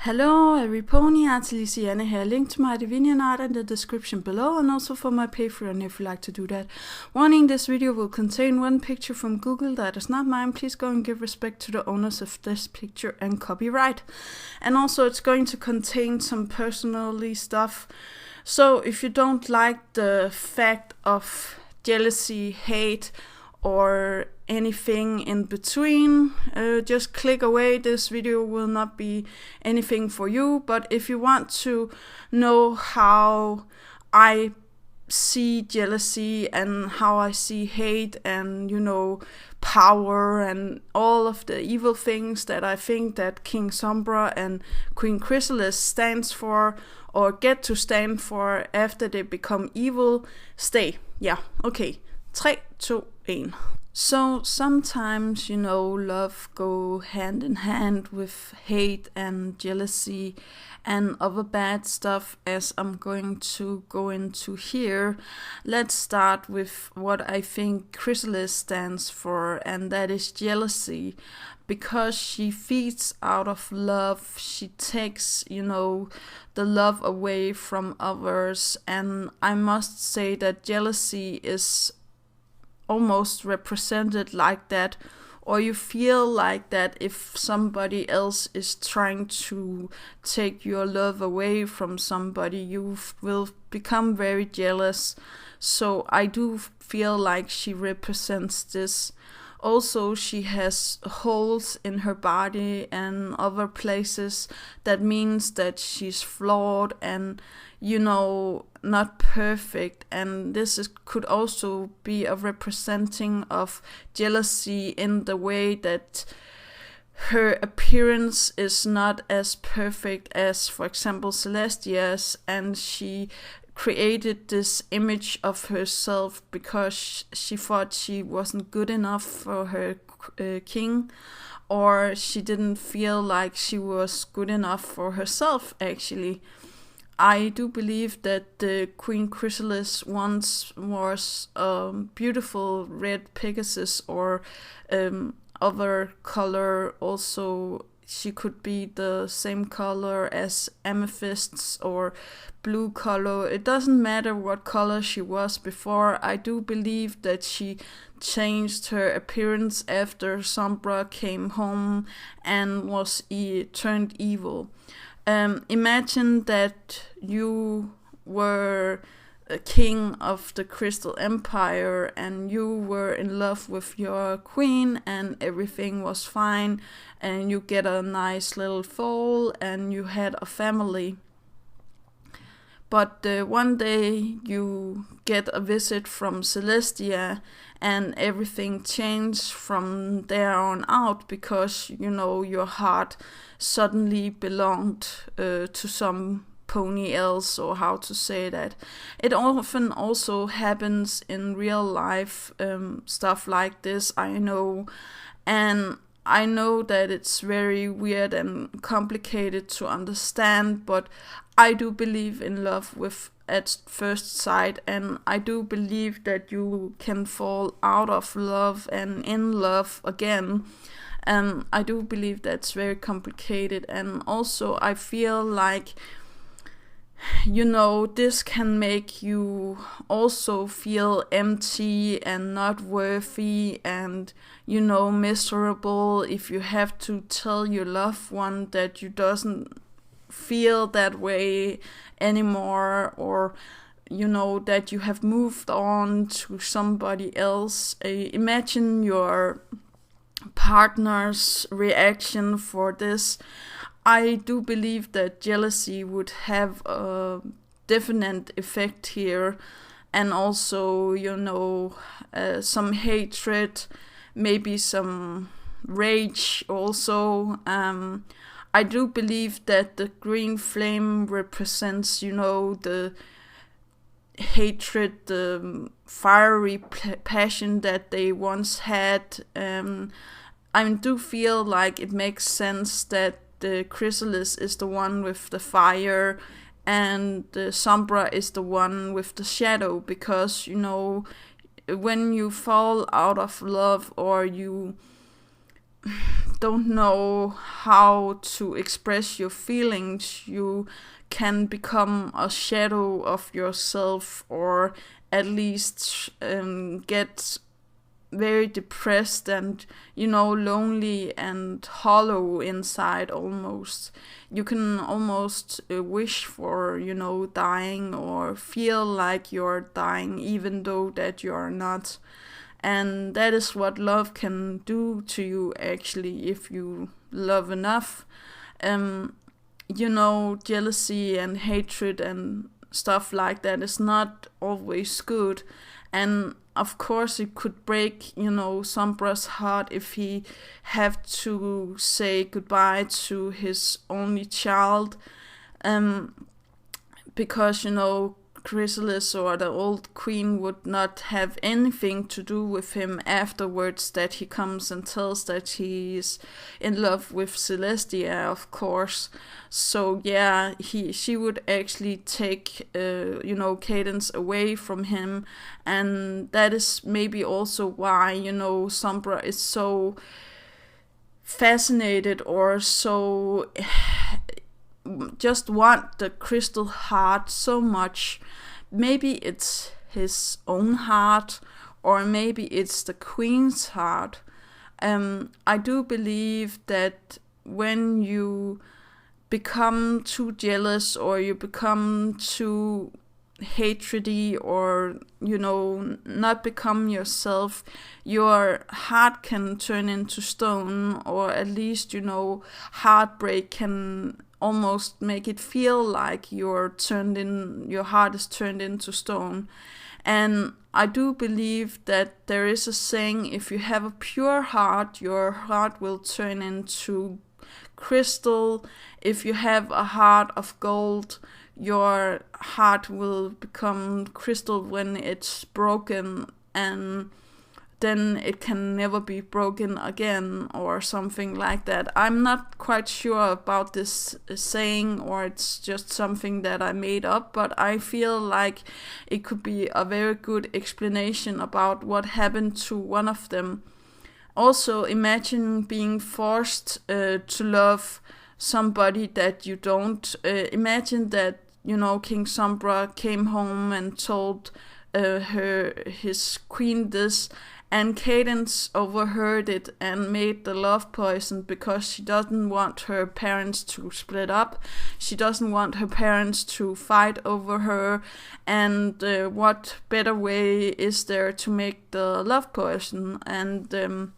Hello, everypony, Artelisiana here. Link to my Divinian art in the description below, and also for my Patreon if you like to do that. Warning, this video will contain one picture from Google that is not mine. Please go and give respect to the owners of this picture and copyright. And also it's going to contain some personally stuff. So if you don't like the fact of jealousy, hate, or anything in between, just click away. This video will not be anything for you, but if you want to know how I see jealousy and how I see hate and, power and all of the evil things that I think that King Sombra and Queen Chrysalis stands for or get to stand for after they become evil, stay. Yeah, okay. 3, 2, 1. So sometimes, love go hand in hand with hate and jealousy and other bad stuff, as I'm going to go into here. Let's start with what I think chrysalis stands for, and that is jealousy. Because she feeds out of love, she takes, the love away from others. And I must say that jealousy is almost represented like that, or you feel like that if somebody else is trying to take your love away from somebody, you will become very jealous. So I do feel like she represents this. Also, she has holes in her body and other places. That means that she's flawed and, not perfect. And this could also be a representing of jealousy in the way that her appearance is not as perfect as, for example, Celestia's, and she created this image of herself because she thought she wasn't good enough for her king, or she didn't feel like she was good enough for herself, actually. I do believe that the Queen Chrysalis once was a beautiful red Pegasus or other color. Also, she could be the same color as amethysts or blue color. It doesn't matter what color she was before. I do believe that she changed her appearance after Sombra came home and was turned evil. Imagine that you were a king of the Crystal Empire and you were in love with your queen and everything was fine and you get a nice little foal and you had a family. But one day you get a visit from Celestia and everything changed from there on out because, your heart suddenly belonged to some pony else, or how to say that. It often also happens in real life, stuff like this, I know. And I know that it's very weird and complicated to understand, but I do believe in love at first sight, and I do believe that you can fall out of love and in love again. And I do believe that's very complicated, and also I feel like this can make you also feel empty and not worthy and, miserable if you have to tell your loved one that you doesn't feel that way anymore, or, that you have moved on to somebody else. Imagine your partner's reaction for this. I do believe that jealousy would have a definite effect here, and also, some hatred, maybe some rage also. I do believe that the green flame represents, the hatred, the fiery passion that they once had. I do feel like it makes sense that the chrysalis is the one with the fire and the sombra is the one with the shadow, because when you fall out of love or you don't know how to express your feelings, you can become a shadow of yourself, or at least get very depressed and, lonely and hollow inside almost. You can almost wish for, dying, or feel like you're dying even though that you're not. And that is what love can do to you, actually, if you love enough. Jealousy and hatred and stuff like that is not always good. And of course it could break, Sombra's heart if he have to say goodbye to his only child. Because, chrysalis, or the old queen, would not have anything to do with him afterwards, that he comes and tells that he's in love with Celestia, of course. So yeah, she would actually take Cadence away from him, and that is maybe also why Sombra is so fascinated, or so just want the crystal heart so much. Maybe it's his own heart, or maybe it's the queen's heart. I do believe that when you become too jealous, or you become too hatredy, or not become yourself, your heart can turn into stone, or at least heartbreak can almost make it feel like your heart is turned into stone. And I do believe that there is a saying, if you have a pure heart, your heart will turn into crystal. If you have a heart of gold, your heart will become crystal when it's broken, and then it can never be broken again, or something like that. I'm not quite sure about this saying, or it's just something that I made up, but I feel like it could be a very good explanation about what happened to one of them. Also, imagine being forced to love somebody that you don't. Imagine that, King Sombra came home and told his queen this, and Cadence overheard it and made the love poison, because she doesn't want her parents to split up. She doesn't want her parents to fight over her. And what better way is there to make the love poison? And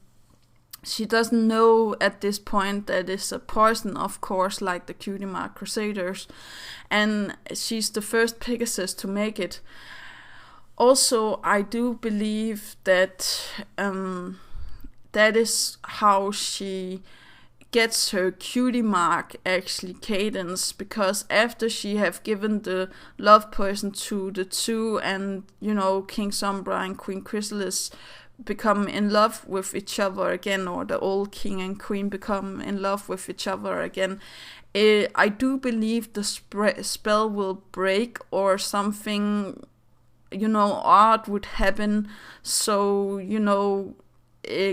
she doesn't know at this point that it's a poison, of course, like the Cutie Mark Crusaders. And she's the first Pegasus to make it. Also, I do believe that that is how she gets her cutie mark, actually, Cadence, because after she have given the love poison to the two, and King Sombra and Queen Chrysalis become in love with each other again, or the old king and queen become in love with each other again, I do believe the spell will break, or something odd would happen. So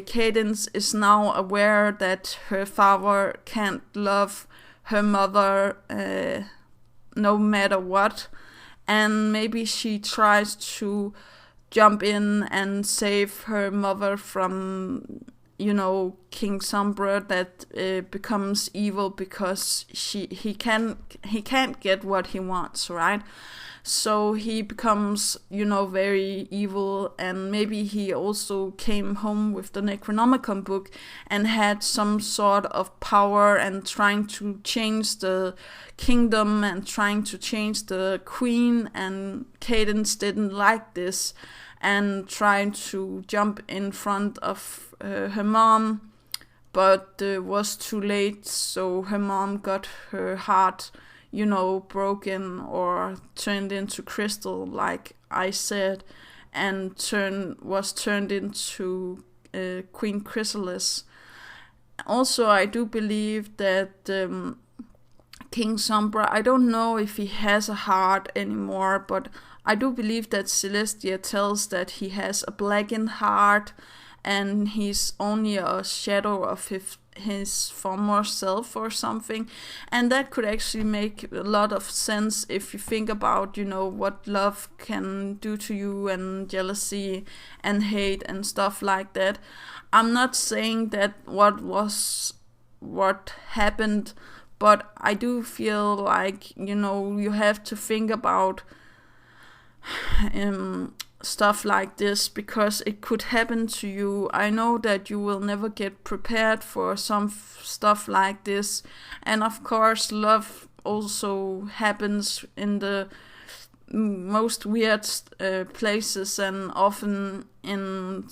Cadence is now aware that her father can't love her mother no matter what, and maybe she tries to jump in and save her mother from King Sombra, that becomes evil because he can't get what he wants, right? So he becomes, very evil, and maybe he also came home with the Necronomicon book and had some sort of power, and trying to change the kingdom and trying to change the queen, and Cadence didn't like this and tried to jump in front of her mom, but was too late, so her mom got her heart broken, or turned into crystal, like I said, and was turned into Queen Chrysalis. Also, I do believe that King Sombra, I don't know if he has a heart anymore, but I do believe that Celestia tells that he has a blackened heart, and he's only a shadow of his former self or something. And that could actually make a lot of sense if you think about, you know, what love can do to you, and jealousy and hate and stuff like that. I'm not saying that what happened, but I do feel like, you know, you have to think about stuff like this, because it could happen to you. I know that you will never get prepared for some stuff like this, and of course love also happens in the most weird places, and often in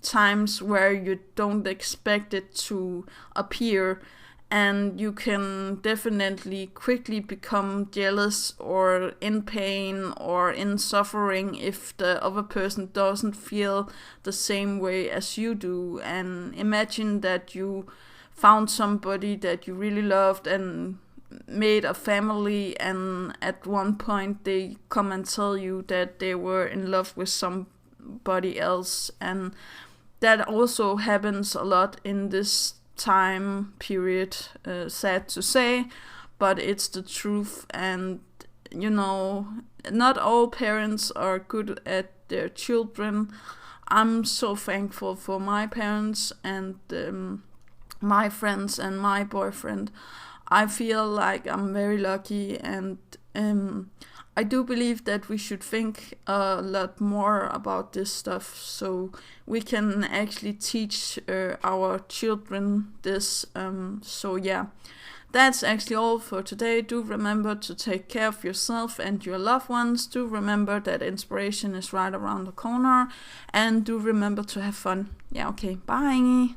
times where you don't expect it to appear. And you can definitely quickly become jealous or in pain or in suffering if the other person doesn't feel the same way as you do. And imagine that you found somebody that you really loved and made a family, and at one point they come and tell you that they were in love with somebody else. And that also happens a lot in this time period, sad to say, but it's the truth. And you know, not all parents are good at their children. I'm so thankful for my parents and my friends and my boyfriend. I feel like I'm very lucky, and I do believe that we should think a lot more about this stuff, so we can actually teach our children this. So yeah, that's actually all for today. Do remember to take care of yourself and your loved ones. Do remember that inspiration is right around the corner, and do remember to have fun. Yeah, okay, bye.